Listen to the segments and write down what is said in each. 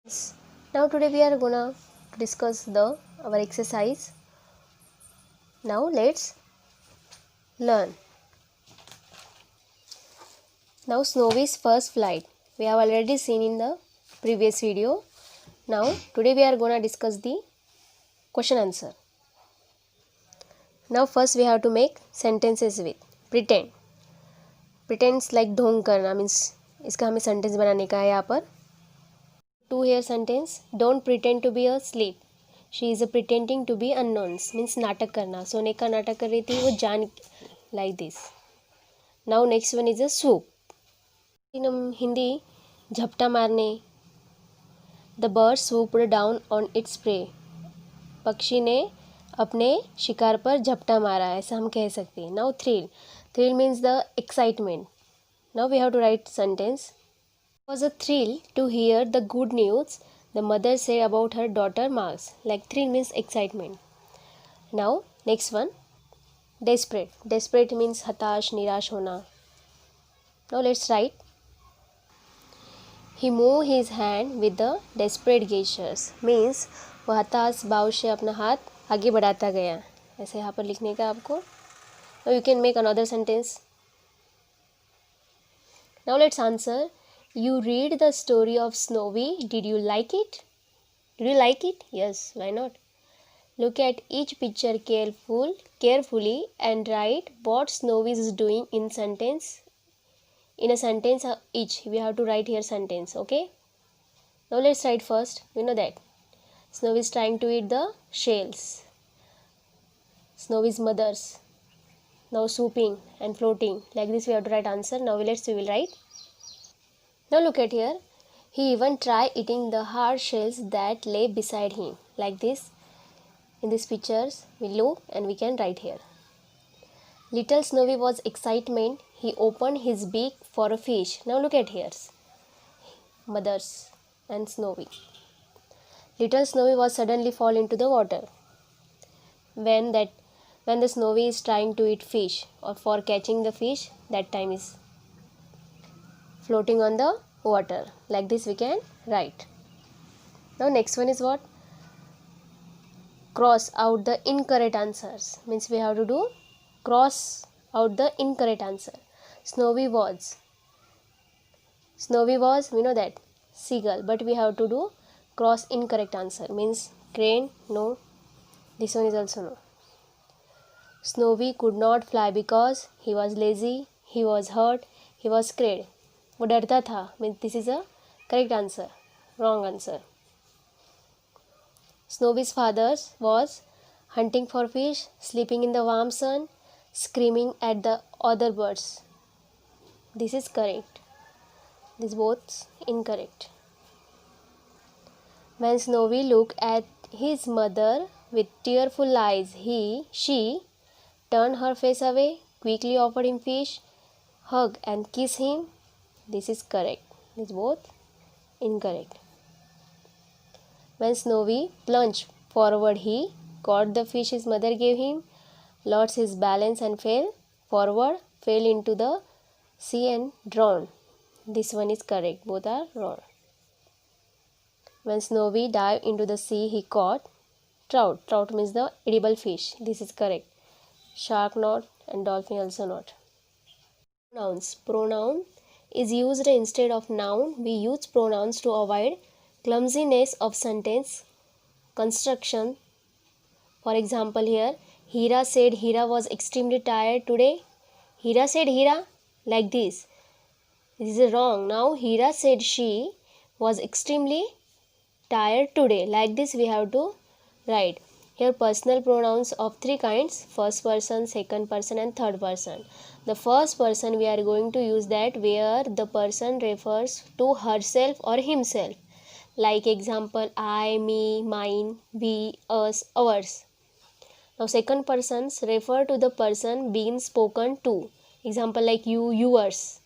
Now today we are gonna discuss our exercise. Now let's learn. Now Snowy's first flight. We have already seen in the previous video. Now today we are gonna discuss the question answer. Now first we have to make sentences with pretend. Pretends like ढोंग करना means इसका हमें sentence बनाने का है यहाँ पर. To here sentence, don't pretend to be asleep. She is pretending to be unknown means नाटक करना, सोने का नाटक कर रही थी वो जान like this. Now next one is a swoop. in Hindi झपटा मारने. The bird swooped down on its prey. पक्षी ने अपने शिकार पर झपटा मारा, ऐसा हम कह सकते हैं. Now thrill. Thrill means the excitement. Now we have to write sentence. It was a thrill to hear the good news the mother said about her daughter Max. Like thrill means excitement. Now next one, desperate. Desperate means हताश, निराश होना. Now let's write. He moved his hand with the desperate gestures. Means वह हताश भाव से अपना हाथ आगे बढ़ाता गया. ऐसे यहाँ पर लिखने का आपको. Now you can make another sentence. Now let's answer. You read the story of Snowy. Did you like it? Did you like it? Yes, why not? Look at each picture carefully and write what Snowy is doing in sentence. In a sentence each, we have to write here sentence, okay? Now let's write first. We know that Snowy is trying to eat the shells. Snowy's mothers. Now swooping and floating. Like this we have to write answer. Now we will write. Now look at here. He even tried eating the hard shells that lay beside him. Like this. In these pictures, we look and we can write here. Little Snowy was excitement. He opened his beak for a fish. Now look at here. Mothers and Snowy. Little Snowy was suddenly fall into the water. When the Snowy is trying to eat fish or for catching the fish, that time is floating on the water. Like this we can write. Now next one is what? Cross out the incorrect answers. Means we have to do cross out the incorrect answer. Snowy was, we know that, seagull, but we have to do cross incorrect answer. Means crane, no. This one is also no. Snowy could not fly because he was lazy, he was hurt, he was scared. वो डरता था. Means this is a correct answer. Wrong answer. Snowy's father was hunting for fish, sleeping in the warm sun, screaming at the other birds. This is correct. These both incorrect. When Snowy looked at his mother with tearful eyes, she turned her face away, quickly offered him fish, hug and kiss him. This is correct. These both incorrect. When Snowy plunged forward, he caught the fish his mother gave him, lost his balance and fell forward, fell into the sea and drowned. This one is correct. Both are wrong. When Snowy dived into the sea, he caught trout. Trout means the edible fish. This is correct. Shark not and dolphin also not. Pronouns. Pronoun is used instead of noun. We use pronouns to avoid clumsiness of sentence construction. For example here, Hira said Hira was extremely tired today. Hira said Hira like this. This is wrong. Now Hira said she was extremely tired today. Like this we have to write. Here personal pronouns of three kinds: first person, second person and third person. The first person we are going to use that where the person refers to herself or himself. Like example, I, me, mine, we, us, ours. Now second persons refer to the person being spoken to. Example like you, yours.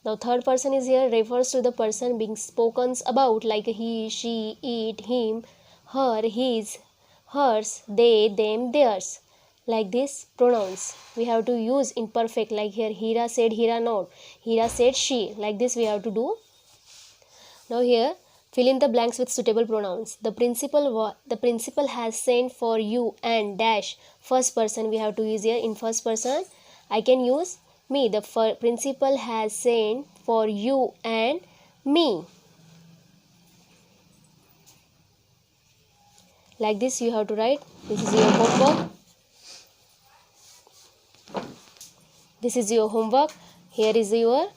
Now third person is here refers to the person being spoken about, like he, she, it, him, her, his, hers, they, them, theirs. Like this pronouns we have to use in perfect, like here Hira said Hira not, Hira said she. Like this we have to do. Now here Fill in the blanks with suitable pronouns. The principal has sent for you and dash. First person we have to use here. In first person I can use me. The principal has sent for you and me. Like this you have to write. This is your homework. This is your homework. Here is your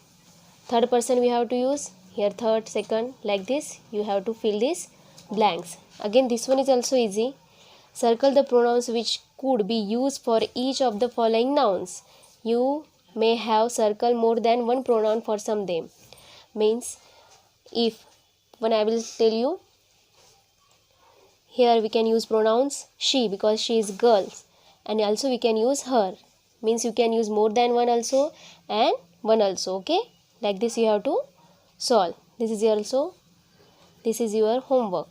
third person we have to use. Here third, second, like this you have to fill these blanks. Again this one is also easy. Circle the pronouns which could be used for each of the following nouns. You may have circled more than one pronoun for some them. Means if when I will tell you, here we can use pronouns she because she is girl, and also we can use her. Means you can use more than one also and one also. Okay, like this you have to solve. This is your homework.